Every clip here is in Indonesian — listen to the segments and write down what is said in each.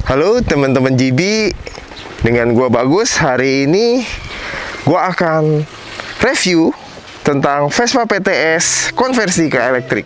Halo teman-teman GB, dengan gua Bagus. Hari ini gua akan review tentang Vespa PTS konversi ke elektrik.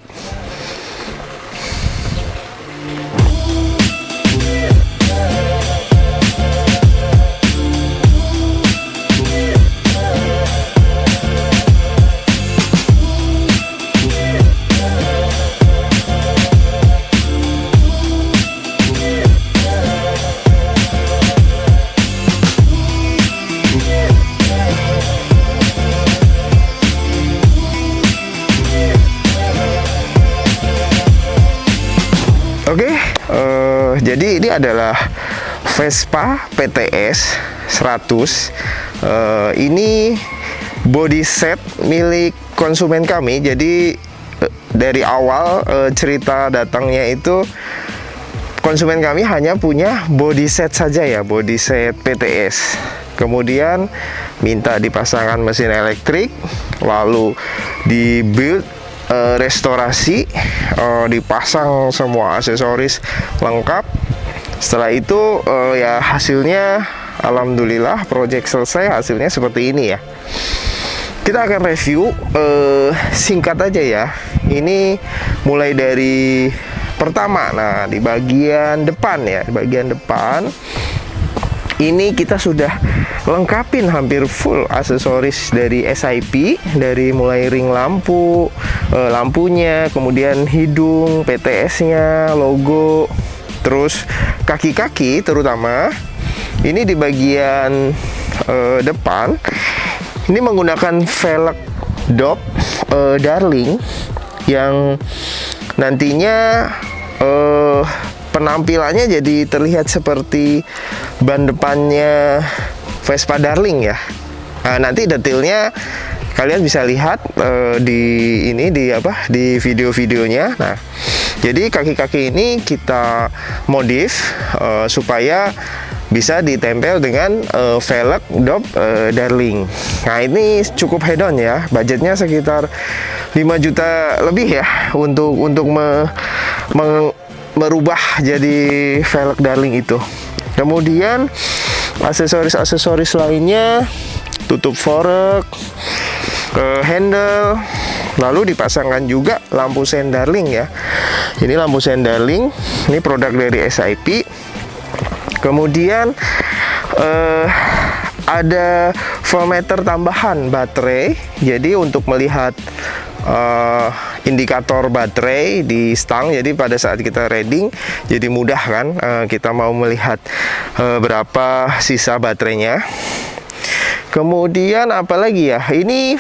Jadi ini adalah Vespa PTS 100. Ini body set milik konsumen kami. Jadi dari awal cerita datangnya itu konsumen kami hanya punya body set saja ya, body set PTS. Kemudian minta dipasangkan mesin elektrik, lalu dibuild, restorasi, dipasang semua aksesoris lengkap. Setelah itu ya hasilnya alhamdulillah project selesai, hasilnya seperti ini ya. Kita akan review singkat aja ya. Ini mulai dari pertama. Nah, di bagian depan ya, di bagian depan ini kita sudah lengkapin hampir full aksesoris dari SIP, dari mulai ring lampu, lampunya, kemudian hidung PTS-nya, logo, terus kaki-kaki terutama. Ini di bagian depan ini menggunakan velg DOP Darling yang nantinya penampilannya jadi terlihat seperti ban depannya Vespa Darling ya. Nah, nanti detailnya kalian bisa lihat di video-videonya. Nah, jadi kaki-kaki ini kita modif supaya bisa ditempel dengan velg DOP Darling. Nah, ini cukup hedon ya, budgetnya sekitar 5 juta lebih ya untuk merubah jadi velg Darling itu. Kemudian aksesoris-aksesoris lainnya, tutup fork, handle, lalu dipasangkan juga lampu sen Darling ya. Ini lampu sen Darling, ini produk dari SIP. Kemudian ada voltmeter tambahan baterai, jadi untuk melihat indikator baterai di stang. Jadi pada saat kita reading jadi mudah kan, kita mau melihat berapa sisa baterainya. Kemudian apalagi ya, ini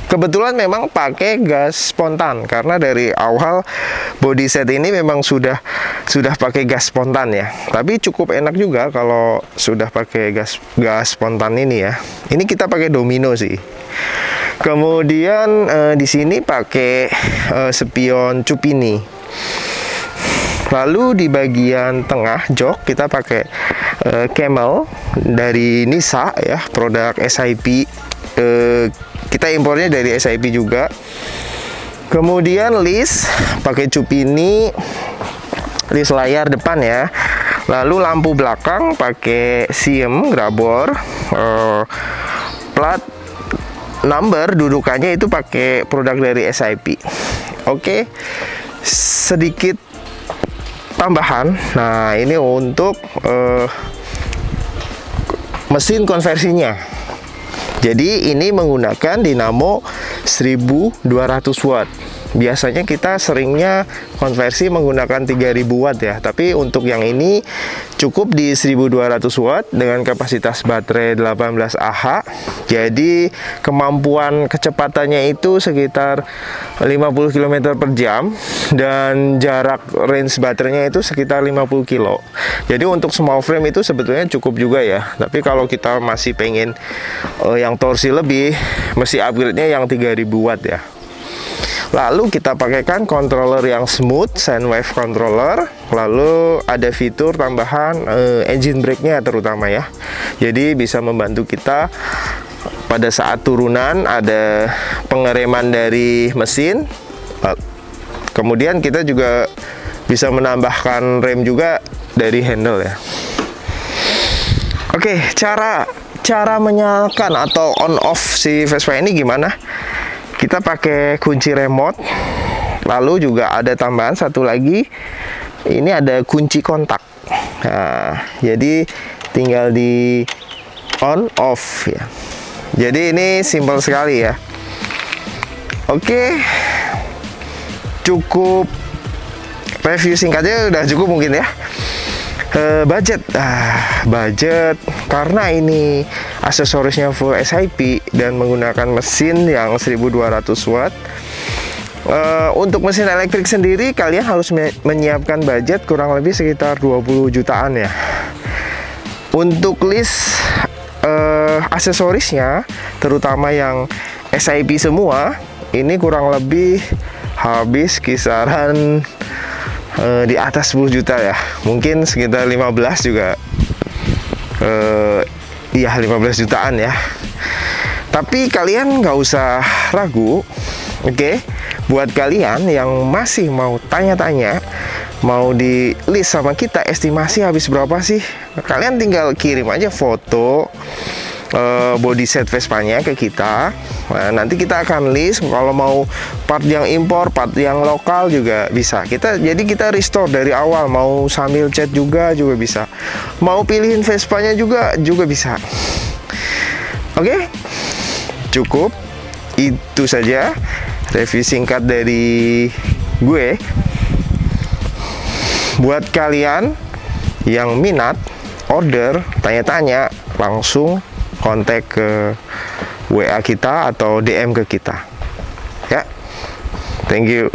kebetulan memang pakai gas spontan karena dari awal body set ini memang sudah pakai gas spontan ya. Tapi cukup enak juga kalau sudah pakai gas spontan ini ya. Ini kita pakai domino sih. Kemudian di sini pakai spion Cupini. Lalu di bagian tengah jok kita pakai Camel dari Nisa ya, produk SIP. Kita impornya dari SIP juga. Kemudian list pakai Cupini, list layar depan ya. Lalu lampu belakang pakai Siem Grabor. Plat number dudukannya itu pakai produk dari SIP. Oke, sedikit tambahan. Nah, ini untuk mesin konversinya. Jadi ini menggunakan dinamo 1200 watt. Biasanya kita seringnya konversi menggunakan 3000 watt ya. Tapi untuk yang ini cukup di 1200 watt dengan kapasitas baterai 18 Ah. Jadi kemampuan kecepatannya itu sekitar 50 km per jam dan jarak range baterainya itu sekitar 50 kilo. Jadi untuk small frame itu sebetulnya cukup juga ya. Tapi kalau kita masih pengen yang torsi lebih, mesti upgrade-nya yang 3000 watt ya. Lalu kita pakaikan controller yang smooth, sine wave controller. Lalu ada fitur tambahan engine brake-nya terutama ya. Jadi bisa membantu kita pada saat turunan, ada pengereman dari mesin. Kemudian kita juga bisa menambahkan rem juga dari handle ya. Oke, cara menyalakan atau on off si Vespa ini gimana? Kita pakai kunci remote. Lalu juga ada tambahan satu lagi. Ini ada kunci kontak. Nah, jadi tinggal di on off ya. Jadi ini simple sekali ya. Oke. Cukup review singkatnya udah cukup mungkin ya. Budget karena ini aksesorisnya full SIP dan menggunakan mesin yang 1200 watt. Untuk mesin elektrik sendiri kalian harus menyiapkan budget kurang lebih sekitar 20 jutaan ya. Untuk list aksesorisnya terutama yang SIP semua ini kurang lebih habis kisaran di atas 10 juta ya, mungkin sekitar 15 juga, iya 15 jutaan ya. Tapi kalian nggak usah ragu, oke? Buat kalian yang masih mau tanya-tanya, mau di list sama kita estimasi habis berapa sih, kalian tinggal kirim aja foto body set Vespanya ke kita. Nah, nanti kita akan list. Kalau mau part yang impor, part yang lokal juga bisa. Jadi kita restore dari awal. Mau sambil chat juga bisa. Mau pilihin Vespanya juga bisa. Oke, cukup itu saja review singkat dari gue. Buat kalian yang minat, order, tanya-tanya, langsung kontak ke WA kita atau DM ke kita ya. Thank you.